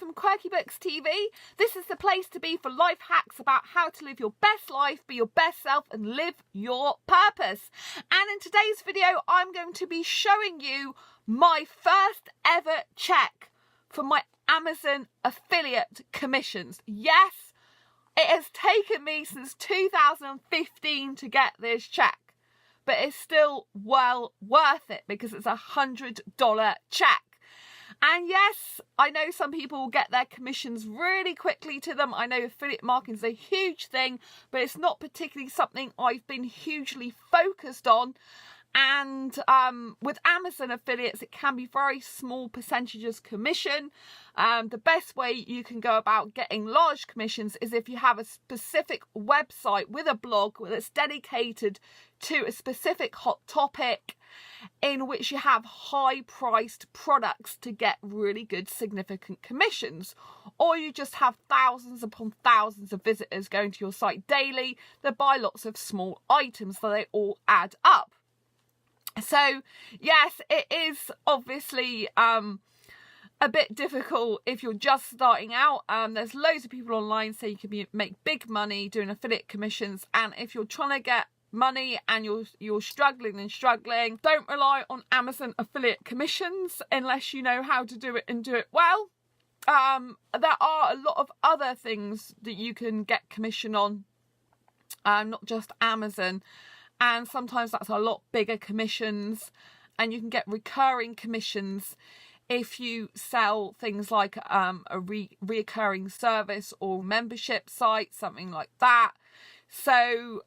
from Quirky Books TV. This is the place to be for life hacks about how to live your best life, be your best self and live your purpose. And in today's video, I'm going to be showing you my first ever check for my Amazon affiliate commissions. Yes, it has taken me since 2015 to get this check, but it's still well worth it because it's $100 check. And yes, I know some people will get their commissions really quickly to them. I know affiliate marketing is a huge thing, but it's not particularly something I've been hugely focused on. And with Amazon affiliates, it can be very small percentages commission. The best way you can go about getting large commissions is if you have a specific website with a blog that's dedicated to a specific hot topic in which you have high-priced products to get really good, significant commissions. Or you just have thousands upon thousands of visitors going to your site daily that buy lots of small items, so they all add up. So yes, it is obviously a bit difficult if you're just starting out. There's loads of people online say you can make big money doing affiliate commissions, and if you're trying to get money and you're struggling, don't rely on Amazon affiliate commissions unless you know how to do it and do it well. There are a lot of other things that you can get commission on, not just Amazon. And sometimes that's a lot bigger commissions, and you can get recurring commissions if you sell things like a reoccurring service or membership site, something like that. So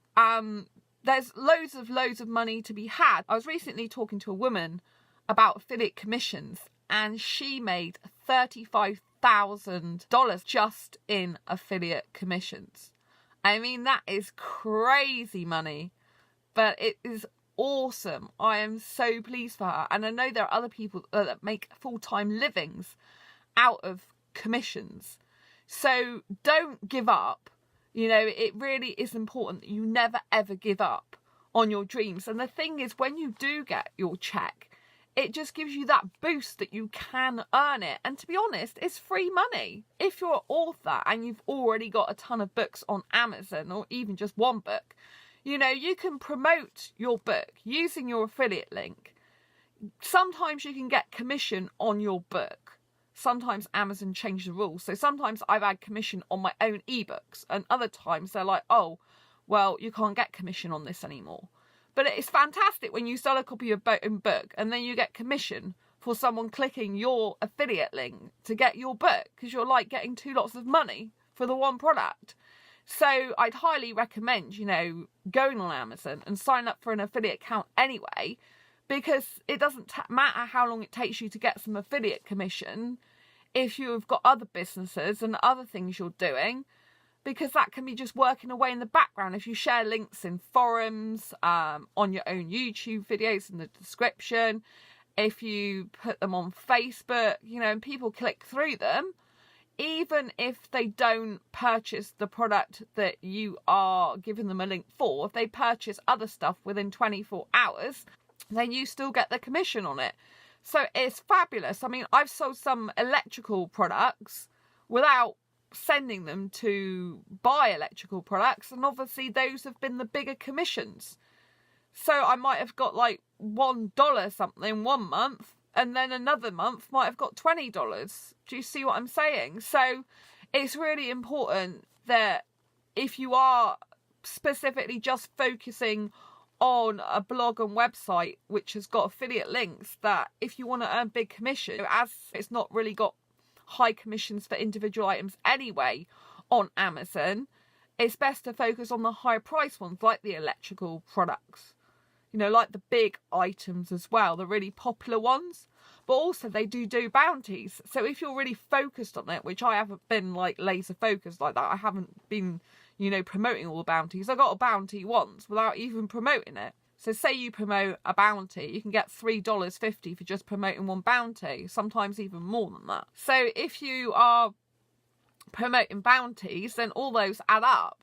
there's loads of money to be had. I was recently talking to a woman about affiliate commissions, and she made $35,000 just in affiliate commissions. I mean, that is crazy money. But it is awesome. I am so pleased for her. And I know there are other people that make full-time livings out of commissions. So don't give up. You know, it really is important that you never, ever give up on your dreams. And the thing is, when you do get your check, it just gives you that boost that you can earn it. And to be honest, it's free money. If you're an author and you've already got a ton of books on Amazon, or even just one book, you know, you can promote your book using your affiliate link. Sometimes you can get commission on your book. Sometimes Amazon changed the rules. So sometimes I've had commission on my own ebooks, and other times they're like, oh, well, you can't get commission on this anymore. But it's fantastic when you sell a copy of your own book and then you get commission for someone clicking your affiliate link to get your book, because you're like getting two lots of money for the one product. So I'd highly recommend, you know, going on Amazon and sign up for an affiliate account anyway, because it doesn't matter how long it takes you to get some affiliate commission if you've got other businesses and other things you're doing, because that can be just working away in the background. If you share links in forums, on your own YouTube videos in the description, if you put them on Facebook, you know, and people click through them, even if they don't purchase the product that you are giving them a link for, if they purchase other stuff within 24 hours, then you still get the commission on it. So it's fabulous. I mean, I've sold some electrical products without sending them to buy electrical products, and obviously those have been the bigger commissions. So I might have got like $1 something one month, and then another month might have got $20. Do you see what I'm saying? So it's really important that if you are specifically just focusing on a blog and website which has got affiliate links, that if you want to earn big commission, as it's not really got high commissions for individual items anyway on Amazon, it's best to focus on the high price ones like the electrical products. You know, like the big items as well, the really popular ones. But also they do bounties. So if you're really focused on it, which I haven't been like laser focused like that, I haven't been, you know, promoting all the bounties. I got a bounty once without even promoting it. So say you promote a bounty, you can get $3.50 for just promoting one bounty, sometimes even more than that. So if you are promoting bounties, then all those add up.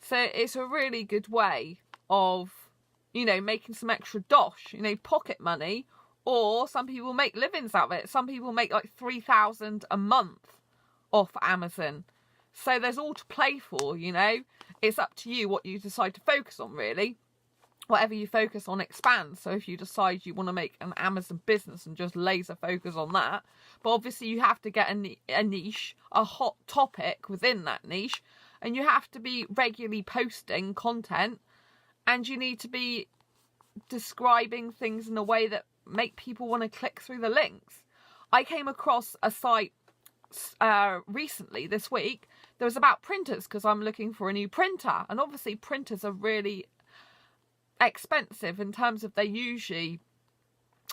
So it's a really good way of, you know, making some extra dosh, you know, pocket money, or some people make livings out of it. Some people make like $3,000 a month off Amazon. So there's all to play for, you know. It's up to you what you decide to focus on, really. Whatever you focus on expands. So if you decide you want to make an Amazon business and just laser focus on that, but obviously you have to get a niche, a hot topic within that niche, and you have to be regularly posting content, and you need to be describing things in a way that make people want to click through the links. I came across a site recently this week that was about printers, because I'm looking for a new printer, and obviously printers are really expensive in terms of they're usually,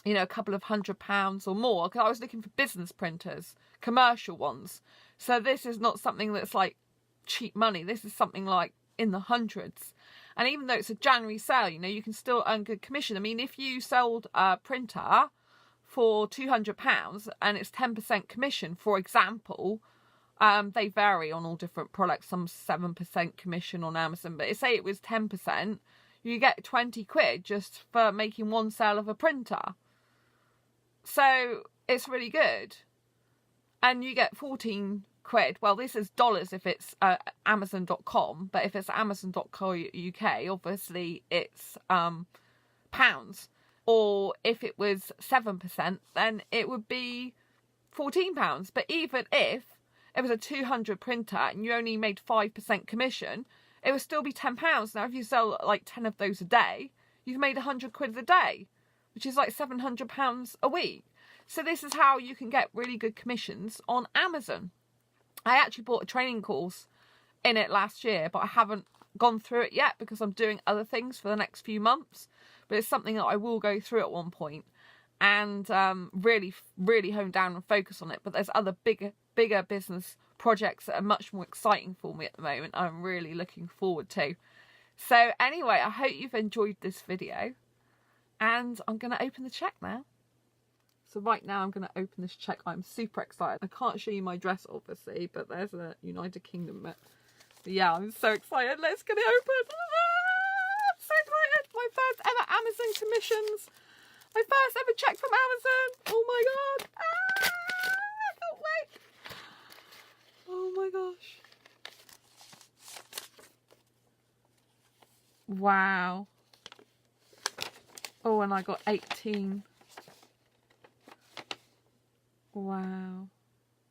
you know, a couple of £100 or more, because I was looking for business printers, commercial ones. So this is not something that's like cheap money. This is something like in the hundreds. And even though it's a January sale, you know, you can still earn good commission. I mean, if you sold a printer for £200 and it's 10% commission, for example, they vary on all different products. Some 7% commission on Amazon, but say it was 10%, you get 20 quid just for making one sale of a printer. So it's really good. And you get 14 quid. Well, this is dollars if it's Amazon.com, but if it's Amazon.co.uk, obviously it's pounds. Or if it was 7%, then it would be £14. But even if it was a 200 printer and you only made 5% commission, it would still be £10. Now, if you sell like 10 of those a day, you've made 100 quid a day, which is like £700 a week. So this is how you can get really good commissions on Amazon. I actually bought a training course in it last year, but I haven't gone through it yet because I'm doing other things for the next few months. But it's something that I will go through at one point and really hone down and focus on it. But there's other bigger business projects that are much more exciting for me at the moment. I'm really looking forward to. So anyway, I hope you've enjoyed this video, and I'm going to open the check now. So right now I'm going to open this check. I'm super excited. I can't show you my dress obviously, but there's a United Kingdom bit. But yeah, I'm so excited. Let's get it open. I'm so excited. My first ever Amazon commissions. My first ever check from Amazon. Oh my god. I can't wait. Oh my gosh. Wow. Oh, and I got 18. Wow.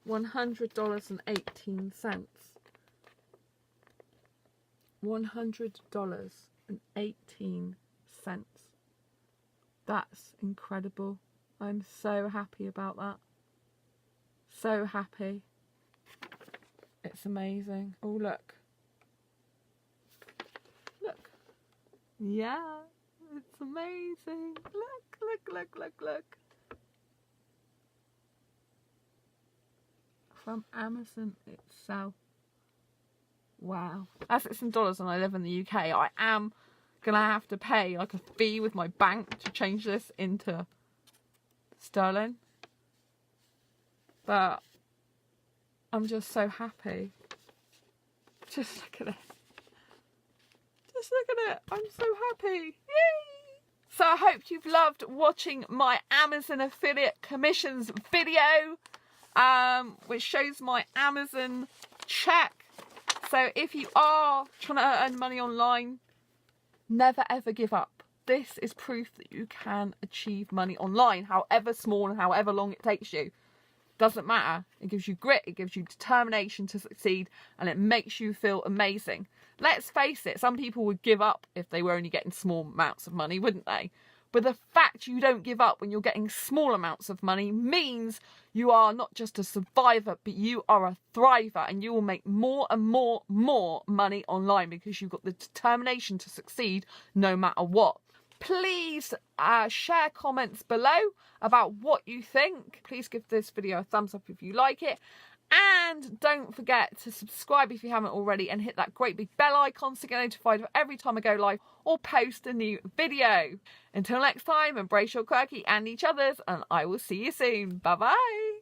$100.18. $100.18. That's incredible. I'm so happy about that. So happy. It's amazing. Oh, look. Look. Yeah, it's amazing. Look, look, look, look, look. From Amazon itself. Wow. As it's in dollars and I live in the UK, I am going to have to pay like a fee with my bank to change this into sterling. But I'm just so happy. Just look at it. Just look at it. I'm so happy. Yay! So I hope you've loved watching my Amazon affiliate commissions video, which shows my Amazon check. So if you are trying to earn money online, never ever give up. This is proof that you can achieve money online, however small and however long it takes you. Doesn't matter. It gives you grit, it gives you determination to succeed, and it makes you feel amazing. Let's face it, some people would give up if they were only getting small amounts of money, wouldn't they? But the fact you don't give up when you're getting small amounts of money means you are not just a survivor, but you are a thriver, and you will make more and more money online because you've got the determination to succeed no matter what. Please share comments below about what you think. Please give this video a thumbs up if you like it. And don't forget to subscribe if you haven't already, and hit that great big bell icon so you get notified of every time I go live or post a new video. Until next time, embrace your quirky and each other's, and I will see you soon. Bye bye.